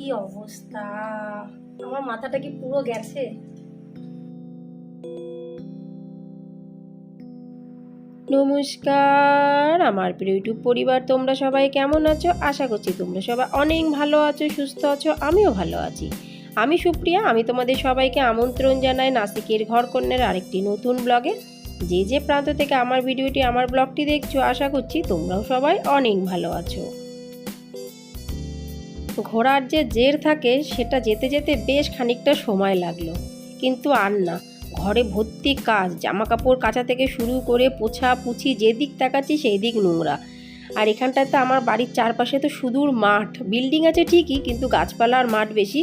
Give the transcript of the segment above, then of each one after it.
কি অবস্থা, আমার মাথাটা কি পুরো গেছে। নমস্কার আমার প্রিয় ইউটিউব পরিবার, তোমরা সবাই কেমন আছো? আশা করছি তোমরা সবাই অনেক ভালো আছো, সুস্থ আছো। আমিও ভালো আছি। আমি সুপ্রিয়া, আমি তোমাদের সবাইকে আমন্ত্রণ জানাই নাসিকের ঘরকন্যার আরেকটি নতুন ব্লগে। যে যে প্রান্ত থেকে আমার ভিডিওটি, আমার ব্লগটি দেখছো, আশা করছি তোমরাও সবাই অনেক ভালো আছো। ঘোরার যে জের থাকে সেটা যেতে যেতে বেশ খানিকটা সময় লাগলো, কিন্তু আর না। ঘরে ভর্তি কাজ, জামা কাপড় কাচা থেকে শুরু করে পোছা পুছি, যেদিক তাকাচ্ছি সেই দিক নোংরা। আর এখানটাতে আমার বাড়ির চারপাশে তো সুদূর মাঠ, বিল্ডিং আছে ঠিকই, কিন্তু গাছপালা আর মাঠ বেশি।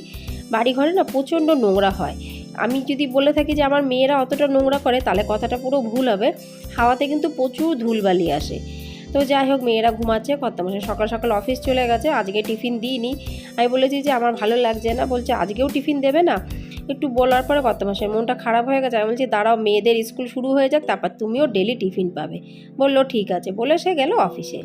বাড়িঘরে না প্রচণ্ড নোংরা হয়। আমি যদি বলে থাকি যে আমার মেয়েরা অতটা নোংরা করে, তাহলে কথাটা পুরো ভুল হবে। হাওয়াতে কিন্তু প্রচুর ধুলবালি আসে। তো যাই হোক, মেয়েরা ঘুমাচ্ছে, কর্তামশাই সকাল সকাল অফিস চলে গেছে, আজকে টিফিন দিইনি। আমি বলেছি যে আমার ভালো লাগছে না, বলছে আজকেও টিফিন দেবে না। একটু বলার পরে কর্তামশাই মনটা খারাপ হয়ে গেছে। আমি বলছি দাঁড়াও, মেয়েদের স্কুল শুরু হয়ে যাক, তারপর তুমিও ডেলি টিফিন পাবে। বললো ঠিক আছে, বলে সে গেল অফিসে।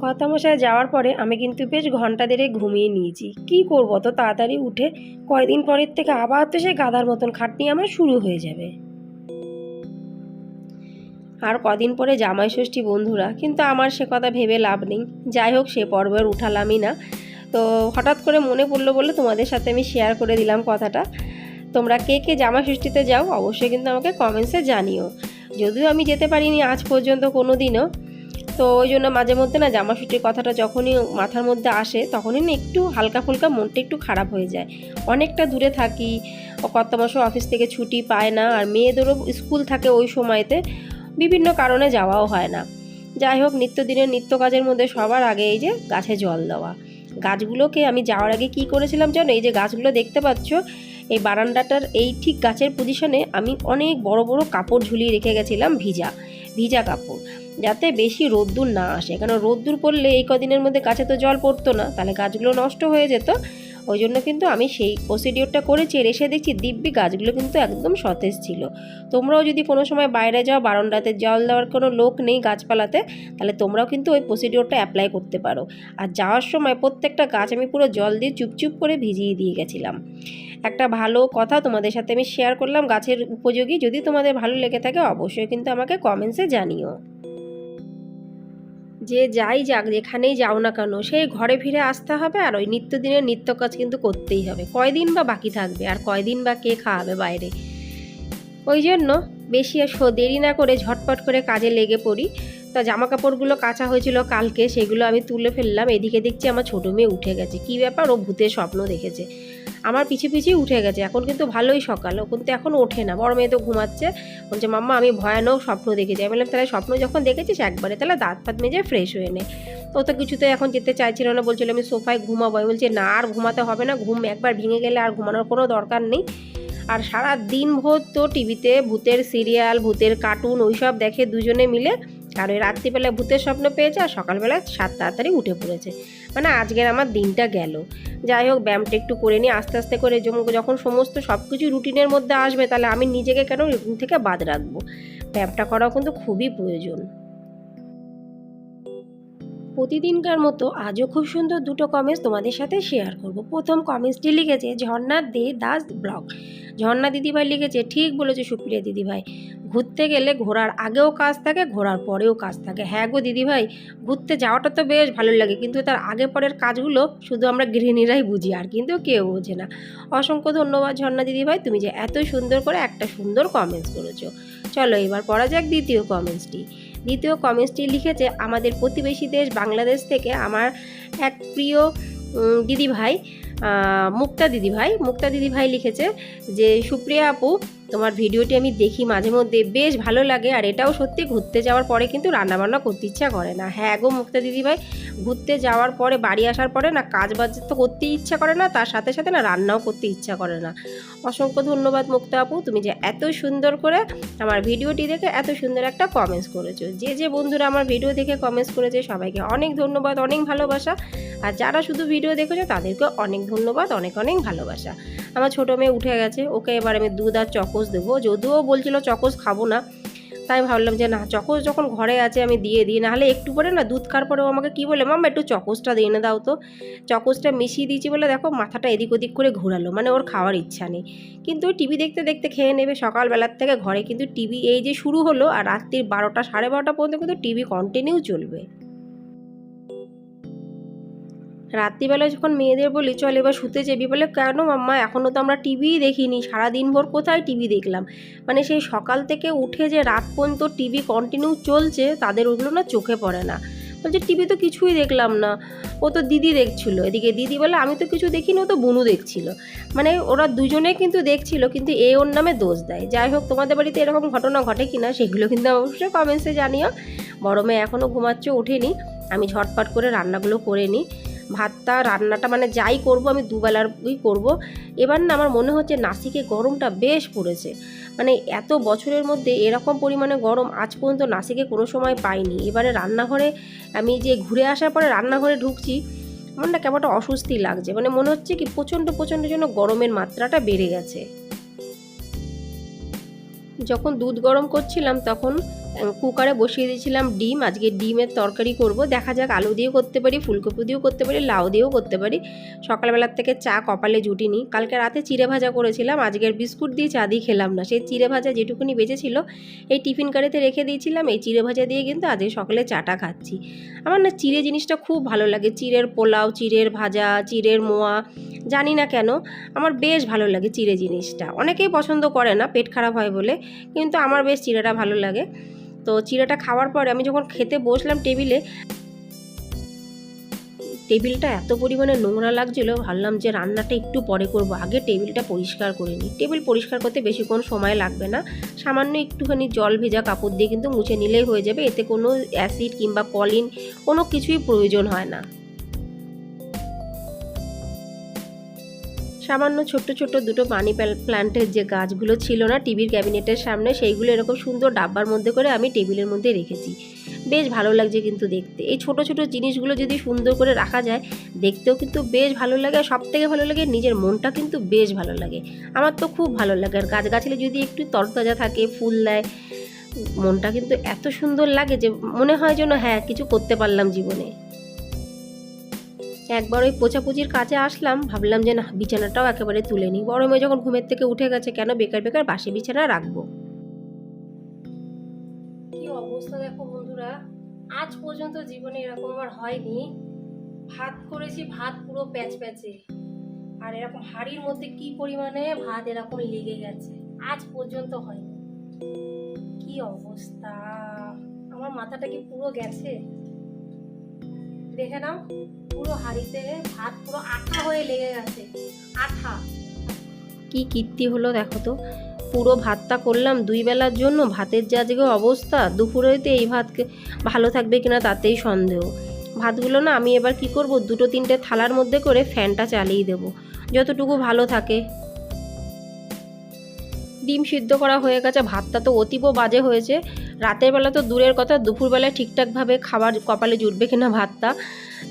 কর্তামশাই যাওয়ার পরে আমি কিন্তু বেশ ঘন্টা দেড়েক ঘুমিয়ে নিয়েছি। কি করবো অত তাড়াতাড়ি উঠে? কয়দিন পরের থেকে আবার তো সেই গাধার মতন খাটনি আমার শুরু হয়ে যাবে। আর কদিন পরে জামাই ষষ্ঠী বন্ধুরা, কিন্তু আমার সে কথা ভেবে লাভ নেই। যাই হোক, সে পর্বের উঠালামই না। তো হঠাৎ করে মনে পড়লো বলে তোমাদের সাথে আমি শেয়ার করে দিলাম কথাটা। তোমরা কে কে জামাই ষষ্ঠীতে যাও অবশ্যই কিন্তু আমাকে কমেন্টসে জানিও। যদিও আমি যেতে পারিনি আজ পর্যন্ত কোনো দিনও, তো ওই জন্য মাঝে মধ্যে না জামা ষষ্ঠীর কথাটা যখনই মাথার মধ্যে আসে, তখনই না একটু হালকা ফুলকা মনটা একটু খারাপ হয়ে যায়। অনেকটা দূরে থাকি, ও কর্তামশাই অফিস থেকে ছুটি পায় না, আর মেয়েদেরও স্কুল থাকে ওই সময়তে, বিভিন্ন কারণে যাওয়াও হয় না। যাই হোক, নিত্যদিনের নিত্য কাজের মধ্যে সবার আগে এই যে গাছে জল দেওয়া। গাছগুলোকে আমি যাওয়ার আগে কি করেছিলাম জানো? এই যে গাছগুলো দেখতে পাচ্ছ, এই বারান্দাটার এই ঠিক গাছের পজিশনে আমি অনেক বড় বড় কাপড় ঝুলিয়ে রেখে গেছিলাম, ভিজা ভিজা কাপড়, যাতে বেশি রোদ্দুর না আসে। কারণ রোদ্দুর পড়লে এই কদিনের মধ্যে গাছে তো জল পড়তো না, তাহলে গাছগুলো নষ্ট হয়ে যেত। ওই জন্য কিন্তু আমি সেই প্রসিডিওরটা করেছি। আর এসে দেখছি দিব্যি গাছগুলো কিন্তু একদম সতেজ ছিল। তোমরাও যদি কোনো সময় বাইরে যাও, বারান্দাতে জল দেওয়ার কোনো লোক নেই গাছপালাতে, তাহলে তোমরাও কিন্তু ওই প্রসিডিওরটা অ্যাপ্লাই করতে পারো। আর যাওয়ার সময় প্রত্যেকটা গাছ আমি পুরো জল দিয়ে চুপচুপ করে ভিজিয়ে দিয়ে গেছিলাম। একটা ভালো কথা তোমাদের সাথে আমি শেয়ার করলাম, গাছের উপযোগী। যদি তোমাদের ভালো লেগে থাকে অবশ্যই কিন্তু আমাকে কমেন্টসে জানিও। যে যাই যাক, যেখানেই যাও না কেন, সেই ঘরে ফিরে আসতে হবে, আর ওই নিত্যদিনের নিত্য কাজ কিন্তু করতেই হবে। কয়দিন বা বাকি থাকবে, আর কয়দিন বা কে খাওয়াবে বাইরে? ওই জন্য বেশি দেরি না করে ঝটপট করে কাজে লেগে পড়ি। তা জামা কাপড়গুলো কাচা হয়েছিল কালকে, সেগুলো আমি তুলে ফেললাম। এদিকে দেখছি আমার ছোটো মেয়ে উঠে গেছে। কী ব্যাপার, ও ভূতের স্বপ্ন দেখেছে, আমার পিছিয়ে পিছিয়ে উঠে গেছে। এখন কিন্তু ভালোই সকাল, ও কিন্তু এখন ওঠে না। বড় মেয়ে তো ঘুমাচ্ছে, বলছে মাম্মা আমি ভয়ানক স্বপ্ন দেখেছি। আমি বললাম তাহলে স্বপ্ন যখন দেখেছিস একবারে তাহলে দাঁত ফাত মেজে ফ্রেশ হয়ে নে। ও তো কিছুতে এখন যেতে চাইছিল না, বলছিল আমি সোফায় ঘুমাবো। আমি বলছি না, আর ঘুমাতে হবে না, ঘুম একবার ভেঙে গেলে আর ঘুমানোর কোনো দরকার নেই। আর সারা দিন ভোর তো টিভিতে ভূতের সিরিয়াল, ভূতের কার্টুন ওইসব দেখে দুজনে মিলে। আর ওই রাত্রিবেলায় ভূতের স্বপ্ন পেয়েছে, আর সকালবেলায় তাড়াতাড়ি উঠে পড়েছে। মানে আজকের আমার দিনটা গেল। যাই হোক, ব্যায়ামটা একটু করে নিই আস্তে আস্তে করে। যখন সমস্ত সব কিছু রুটিনের মধ্যে আসবে, তাহলে আমি নিজেকে কেন রুটিন থেকে বাদ রাখবো? ব্যায়ামটা করাও কিন্তু খুবই প্রয়োজন। প্রতিদিনকার মতো আজও খুব সুন্দর দুটো কমেন্টস তোমাদের সাথে শেয়ার করব। প্রথম কমেন্টসটি লিখেছে ঝর্ণা দে দাস ব্লগ। ঝর্ণা দিদিভাই লিখেছে, ঠিক বলেছে সুপ্রিয়া দিদিভাই, ঘুরতে গেলে ঘোরার আগেও কাজ থাকে, ঘোরার পরেও কাজ থাকে। হ্যাঁ গো দিদিভাই, ঘুরতে যাওয়াটা তো বেশ ভালো লাগে, কিন্তু তার আগে পরের কাজগুলো শুধু আমরা গৃহিণীরাই বুঝি, আর কিন্তু কেউ বোঝে না। অসংখ্য ধন্যবাদ ঝর্ণা দিদিভাই, তুমি যে এত সুন্দর করে একটা সুন্দর কমেন্টস করেছো। চলো এবার পড়া যাক দ্বিতীয় কমেন্টসটি। দ্বিতীয় কমেন্টসটি লিখেছে আমাদের প্রতিবেশী দেশ বাংলাদেশ থেকে আমার এক প্রিয় দিদিভাই, মুক্তা দিদিভাই লিখেছে যে সুপ্রিয়া আপু, তোমার ভিডিওটি আমি দেখি মাঝে মধ্যে, বেশ ভালো লাগে। আর এটাও সত্যি, ঘুরতে যাওয়ার পরে কিন্তু রান্নাবান্না করতে ইচ্ছা করে না। হ্যাঁ গো মুক্তা দিদিভাই, ঘুরতে যাওয়ার পরে বাড়ি আসার পরে না কাজ বাজ তো করতেই ইচ্ছা করে না, তার সাথে সাথে না রান্নাও করতে ইচ্ছা করে না। অসংখ্য ধন্যবাদ মুক্তা আপু, তুমি যে এত সুন্দর করে আমার ভিডিওটি দেখে এত সুন্দর একটা কমেন্টস করেছো। যে যে বন্ধুরা আমার ভিডিও দেখে কমেন্টস করেছে সবাইকে অনেক ধন্যবাদ, অনেক ভালোবাসা। আর যারা শুধু ভিডিও দেখেছো তাদেরকে অনেক ধন্যবাদ, অনেক অনেক ভালোবাসা। আমার ছোটো মেয়ে উঠে গেছে, ওকে এবার আমি দুধ আর চকোস দেবো। যদিও বলছিল চকোস খাবো না, তাই ভাবলাম যে না, চকোস যখন ঘরে আছে আমি দিয়ে দিই, নাহলে একটু পরে না দুধ খাওয়ার পরেও আমাকে কী বলে, মাম্মা একটু চকোসটা দিয়ে এনে দাও তো। চকোসটা মিশিয়ে দিয়েছি বলে দেখো মাথাটা এদিক ওদিক করে ঘোরালো, মানে ওর খাওয়ার ইচ্ছা নেই। কিন্তু ওই টিভি দেখতে দেখতে খেয়ে নেবে। সকালবেলার থেকে ঘরে কিন্তু টিভি এই যে শুরু হলো, আর রাত্রির 12টা 12:30 পর্যন্ত কিন্তু টিভি কন্টিনিউ চলবে। রাত্রিবেলা যখন মেয়েদের বলি চল এবার শুতে যাবি, বলে কেন মাম্মা, এখনও তো আমরা টিভিই দেখিনি, সারাদিন ভোর কোথায় টিভি দেখলাম। মানে সেই সকাল থেকে উঠে যে রাত পর্যন্ত টিভি কন্টিনিউ চলছে, তাদের ওগুলো না চোখে পড়ে না। বলছে টিভি তো কিছুই দেখলাম না, ও তো দিদি দেখছিল। এদিকে দিদি বলে আমি তো কিছু দেখিনি, ও তো বুনু দেখছিল। মানে ওরা দুজনে কিন্তু দেখছিল, কিন্তু এ ওর নামে দোষ দেয়। যাই হোক, তোমাদের বাড়িতে এরকম ঘটনা ঘটে কিনা সেগুলো কিন্তু অবশ্যই কমেন্টসে জানিও। বড় মেয়ে এখনও ঘুমাচ্ছে, ওঠেনি। আমি ঝটপট করে রান্নাগুলো করে নিই। ভাতটা রান্নাটা মানে যাই করব আমি দুবেলারই করব। এবার না আমার মনে হচ্ছে নাসিকে গরমটা বেশ পড়েছে। মানে এত বছরের মধ্যে এরকম পরিমাণে গরম আজ পর্যন্ত নাসিকে কোনো সময় পাইনি। এবারে রান্নাঘরে আমি যে ঘুরে আসার পরে রান্নাঘরে ঢুকছি, আমার না কেমন একটা অস্বস্তি লাগছে। মানে মনে হচ্ছে কি প্রচণ্ড যেন গরমের মাত্রাটা বেড়ে গেছে। যখন দুধ গরম করছিলাম তখন কুকারে বসিয়ে দিয়েছিলাম ডিম। আজকে ডিমের তরকারি করব, দেখা যাক আলু দিয়েও করতে পারি, ফুলকপি দিয়েও করতে পারি, লাউ দিয়েও করতে পারি। সকালবেলার থেকে চা কপালে জুটিনি। কালকে রাতে চিড়ে ভাজা করেছিলাম, আজকের বিস্কুট দিয়ে চা দিয়ে খেলাম না। সেই চিড়ে ভাজা যেটুকুনি বেঁচেছিল এই টিফিন কারিতে রেখে দিয়েছিলাম। এই চিড়ে ভাজা দিয়ে কিন্তু আজকে সকালে চাটা খাচ্ছি। আমার না চিড়ে জিনিসটা খুব ভালো লাগে। চিড়ের পোলাও, চিড়ের ভাজা, চিড়ের মোয়া, জানি না কেন আমার বেশ ভালো লাগে চিড়ে জিনিসটা। অনেকেই পছন্দ করে না, পেট খারাপ হয় বলে, কিন্তু আমার বেশ চিড়েটা ভালো লাগে। তো চিড়েটা খাওয়ার পরে আমি যখন খেতে বসলাম টেবিলটা এত পরিমাণে নোংরা লাগছিল, ভাবলাম যে রান্নাটা একটু পরে করব, আগে টেবিলটা পরিষ্কার করে নিই। টেবিল পরিষ্কার করতে বেশিক্ষণ সময় লাগবে না, সামান্য একটুখানি জল ভেজা কাপড় দিয়ে কিন্তু মুছে নিলেই হয়ে যাবে। এতে কোনো অ্যাসিড কিংবা কলিন কোনো কিছুই প্রয়োজন হয় না। সামান্য ছোট্ট দুটো মানি প্ল্যান্টের যে গাছগুলো ছিল না টিভির ক্যাবিনেটের সামনে, সেইগুলো এরকম সুন্দর ডাব্বার মধ্যে করে আমি টেবিলের মধ্যে রেখেছি। বেশ ভালো লাগছে কিন্তু দেখতে। এই ছোট জিনিসগুলো যদি সুন্দর করে রাখা যায়, দেখতেও কিন্তু বেশ ভালো লাগে। আর সবথেকে ভালো লাগে নিজের মনটা কিন্তু বেশ ভালো লাগে। আমার তো খুব ভালো লাগে। আর গাছগাছালি যদি একটু তরতাজা থাকে, ফুল দেয়, মনটা কিন্তু এত সুন্দর লাগে যে মনে হয় যেন হ্যাঁ কিছু করতে পারলাম জীবনে। একবার ওই পোছাপুচির কাছে আসলাম, ভাবলাম যে না বিছানাটাও একেবারে তুলে নিই। বড় মেয়ে যখন ঘুমের থেকে উঠে গেছে, কেন বেকার বাসি বিছানা রাখবো। কি অবস্থা দেখো বন্ধুরা, আজ পর্যন্ত জীবনে এরকম আমার হয়নি। ভাত করেছি, ভাত পুরো প্যাচে, আর এরকম হাঁড়ির মধ্যে কি পরিমাণে ভাত এরকম লেগে গেছে, আজ পর্যন্ত হয়নি। কি অবস্থা, আমার মাথাটা কি পুরো গেছে, দেখে নাও পুরো হাঁড়িতে ভাত পুরো আঠা হয়ে লেগে গেছে, আঠা। কি কীর্তি হলো দেখো তো, পুরো ভাতটা করলাম 2 বেলার জন্য, ভাতের যে আজকে অবস্থা, দুপুরেতে এই ভাত ভালো থাকবে কিনা তাতেই সন্দেহ। ভাতগুলো না আমি এবার কি করব, 2-3টে থালার মধ্যে করে ফ্যানটা চালিয়ে দেবো, যতটুকু ভালো থাকে। ডিম সিদ্ধ করা হয়ে গেছে, ভাতটা তো অতীব বাজে হয়েছে। রাতের বেলা তো দূরের কথা, দুপুরবেলায় ঠিকঠাকভাবে খাবার কপালে জুটবে কিনা ভাতটা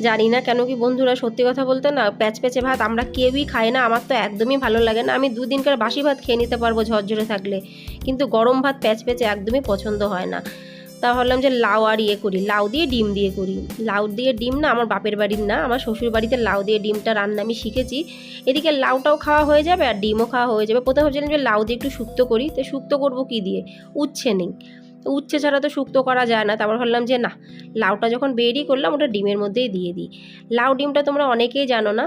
জানি না। কেন কি বন্ধুরা, সত্যি কথা বলতে না প্যাচে ভাত আমরা কেউই খাই না। আমার তো একদমই ভালো লাগে না। আমি 2 দিনকার বাসি ভাত খেয়ে নিতে পারবো ঝরঝরে থাকলে, কিন্তু গরম ভাত প্যাচে একদমই পছন্দ হয় না। তা ভাবলাম যে লাউ আর করি, লাউ দিয়ে ডিম দিয়ে করি। লাউ দিয়ে ডিম না আমার বাপের বাড়ির না, আমার শ্বশুর বাড়িতে লাউ দিয়ে ডিমটা রান্না আমি শিখেছি। এদিকে লাউটাও খাওয়া হয়ে যাবে আর ডিমও খাওয়া হয়ে যাবে। প্রথমে ভাবছিলাম যে লাউ দিয়ে একটু শুক্তো করি, তো শুক্তো করবো কী দিয়ে, উচ্ছে নেই, তো উচ্ছে ছাড়া তো শুক্তো করা যায় না। তারপর ভাবলাম যে না, লাউটা যখন বেরিয়ে করলাম ওটা ডিমের মধ্যেই দিয়ে দিই। লাউ ডিমটা তোমরা অনেকেই জানো না।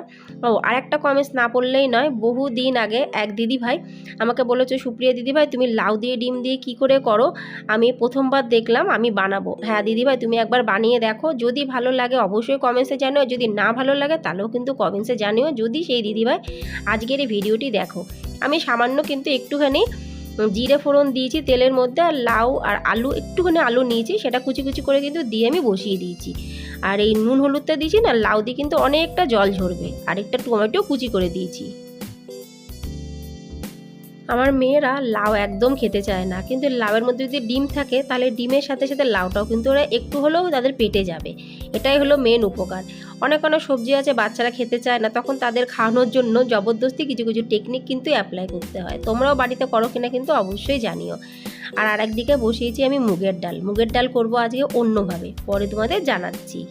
ও আর একটা কমেন্টস না পড়লেই নয়, বহু দিন আগে এক দিদিভাই আমাকে বলেছে, সুপ্রিয়া দিদিভাই তুমি লাউ দিয়ে ডিম দিয়ে কি করে করো, আমি প্রথমবার দেখলাম, আমি বানাবো। হ্যাঁ দিদিভাই তুমি একবার বানিয়ে দেখো, যদি ভালো লাগে অবশ্যই কমেন্টসে জানিও, যদি না ভালো লাগে তাহলেও কিন্তু কমেন্টসে জানিও। যদি সেই দিদিভাই আজকের এই ভিডিওটি দেখো, আমি সামান্য কিন্তু একটুখানি জিরে ফোড়ন দিয়েছি তেলের মধ্যে, আর লাউ আর আলু একটুখানি আলু নিয়েছি, সেটা কুচি করে কিন্তু দিয়ে আমি বসিয়ে দিয়েছি। আর এই নুন হলুদটা দিয়েছি না, লাউ দিয়ে কিন্তু অনেকটা জল ঝরবে। আর একটা টমেটো কুচি করে দিয়েছি। আমার মেয়েরা লাউ একদম খেতে চায় না, কিন্তু লাউয়ের মধ্যে যদি ডিম থাকে তাহলে ডিমের সাথে লাউটাও কিন্তু ওরা একটু হলেও তাদের পেটে যাবে। এটাই হলো মেন উপকার। অনেক অনেক সবজি আছে বাচ্চারা খেতে চায় না, তখন তাদের খাওয়ানোর জন্য জবরদস্তি কিছু কিছু টেকনিক কিন্তু অ্যাপ্লাই করতে হয়। তোমরাও বাড়িতে করো কিনা কিন্তু অবশ্যই জানিও। আর আরেকদিকে বসিয়েছি আমি মুগের ডাল করব আজকে অন্যভাবে, পরে তোমাদের জানাচ্ছি।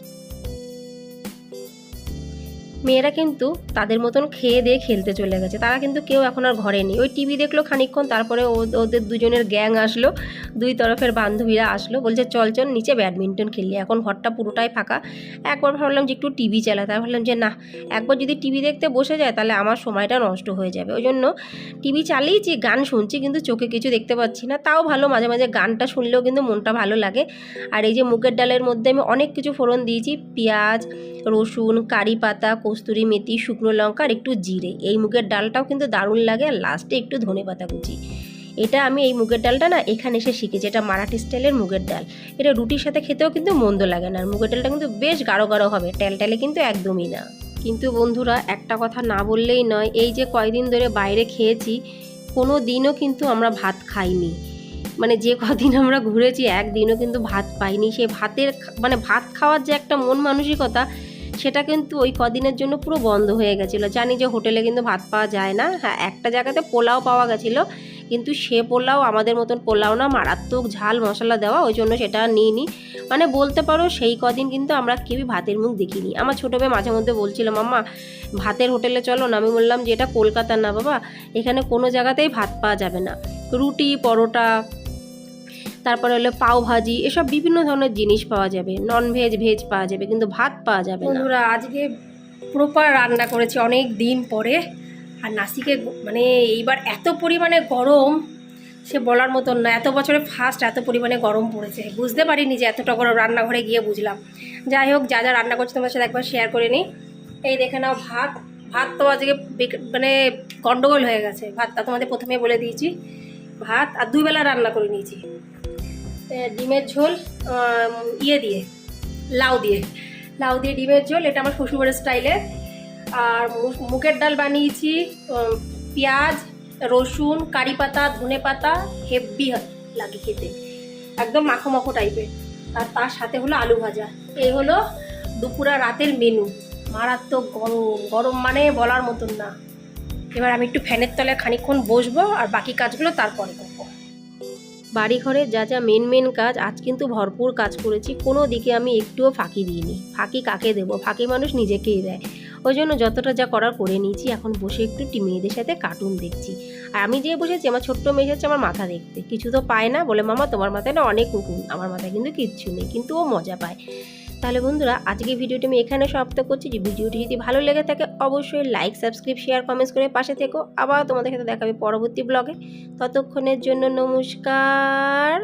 মেয়েরা কিন্তু তাদের মতন খেয়ে দিয়ে খেলতে চলে গেছে, তারা কিন্তু কেউ এখন আর ঘরে নেই। ওই টিভি দেখলো খানিকক্ষণ, তারপরে ওদের দুজনের গ্যাং আসলো, দুই তরফের বান্ধবীরা আসলো, বলছে চল চল নিচে ব্যাডমিন্টন খেললি। এখন ঘরটা পুরোটাই ফাঁকা। একবার ভাবলাম যে একটু টিভি চালা, তাই ভাবলাম যে না, একবার যদি টিভি দেখতে বসে যায় তাহলে আমার সময়টা নষ্ট হয়ে যাবে। ওই জন্য টিভি চালিয়েছি, গান শুনছি, কিন্তু চোখে কিছু দেখতে পাচ্ছি না। তাও ভালো, মাঝে মাঝে গানটা শুনলেও কিন্তু মনটা ভালো লাগে। আর এই যে মুগের ডালের মধ্যে আমি অনেক কিছু ফোড়ন দিয়েছি, পেঁয়াজ, রসুন, কারি পাতা, কস্তুরি মেথি, শুকনো লঙ্কা আর একটু জিরে। এই মুগের ডালটাও কিন্তু দারুণ লাগে। আর লাস্টে একটু ধনে পাতা কুচি। এটা আমি এই মুগের ডালটা না এখানে এসে শিখেছি। এটা মারাঠি স্টাইলের মুগের ডাল। এটা রুটির সাথে খেতেও কিন্তু মন্দ লাগে না। আর মুগের ডালটা কিন্তু বেশ গাঢ় গাঢ় হবে, টেলটেলে কিন্তু একদমই না। কিন্তু বন্ধুরা একটা কথা না বললেই নয়, এই যে কয়দিন ধরে বাইরে খেয়েছি, কোনো দিনও কিন্তু আমরা ভাত খাইনি। মানে যে কদিন আমরা ঘুরেছি একদিনও কিন্তু ভাত পাইনি। সে ভাতের মানে ভাত খাওয়ার যে একটা মন মানসিকতা, সেটা কিন্তু ওই কদিনের জন্য পুরো বন্ধ হয়ে গেছিলো। জানি যে হোটেলে কিন্তু ভাত পাওয়া যায় না, হ্যাঁ একটা জায়গাতে পোলাও পাওয়া গেছিলো, কিন্তু সে পোলাও আমাদের মতন পোলাও না, মারাত্মক ঝাল মশলা দেওয়া, ওই জন্য সেটা নিইনি। মানে বলতে পারো সেই কদিন কিন্তু আমরা কেউই ভাতের মুখ দেখিনি। আমার ছোটো মেয়ে মাঝে মধ্যে বলছিল মাম্মা ভাতের হোটেলে চলো না। আমি বললাম যে এটা কলকাতা না বাবা, এখানে কোনো জায়গাতেই ভাত পাওয়া যাবে না। রুটি, পরোটা, তারপরে হলো পাও ভাজি, এসব বিভিন্ন ধরনের জিনিস পাওয়া যাবে, নন ভেজ ভেজ পাওয়া যাবে, কিন্তু ভাত পাওয়া যাবে না। বন্ধুরা আজকে প্রপার রান্না করেছি অনেক দিন পরে। আর নাসিকে মানে এইবার এত পরিমাণে গরম সে বলার মতন না। এত বছরে ফার্স্ট এত পরিমাণে গরম পড়েছে, বুঝতে পারিনি যে এতটা গরম। রান্নাঘরে গিয়ে বুঝলাম। যাই হোক, যা যা রান্না করছি তোমার সাথে একবার শেয়ার করে নিই। এই দেখে নাও ভাত তো আজকে মানে গন্ডগোল হয়ে গেছে। ভাতটা তোমাদের প্রথমে বলে দিয়েছি, ভাত আর 2 বেলা রান্না করে নিয়েছি। ডিমের ঝোল দিয়ে লাউ দিয়ে ডিমের ঝোল, এটা আমার শ্বশুরবাড়ির স্টাইলে। আর মুগের ডাল বানিয়েছি, পেঁয়াজ, রসুন, কারি পাতা, ধনে পাতা, হেভি লাগে খেতে, একদম মাখো মাখো টাইপের। আর তার সাথে হলো আলু ভাজা। এই হলো দুপুরা রাতের মেনু। মারাত্মক গরম মানে বলার মতন না। এবার আমি একটু ফ্যানের তলায় খানিকক্ষণ বসবো, আর বাকি কাজগুলো তারপরে করবো। বাড়ি ঘরে যা যা মেন কাজ, আজ কিন্তু ভরপুর কাজ করেছি, কোনো দিকে আমি একটুও ফাঁকি দিইনি। ফাঁকি কাকে দেবো, ফাঁকি মানুষ নিজেকেই দেয়। ওই জন্য যতটা যা করার করে নিয়েছি। এখন বসে একটু মেয়েদের সাথে কার্টুন দেখছি। আর আমি যে বসেছি, আমার ছোট্ট মেয়ে হচ্ছে আমার মাথা দেখতে, কিছু তো পায় না, বলে মামা তোমার মাথায় না অনেক উকুন। আমার মাথায় কিন্তু কিচ্ছু নেই, কিন্তু ও মজা পায়। তাহলে বন্ধুরা আজকে ভিডিওটি আমি এখানে সমাপ্ত করছি। যে ভিডিওটি যদি ভালো লেগে থাকে অবশ্যই লাইক, সাবস্ক্রাইব, শেয়ার, কমেন্টস করে পাশে থেকো। আবার তোমাদের সাথে দেখা হবে পরবর্তী ব্লগে। ততক্ষণের জন্য নমস্কার।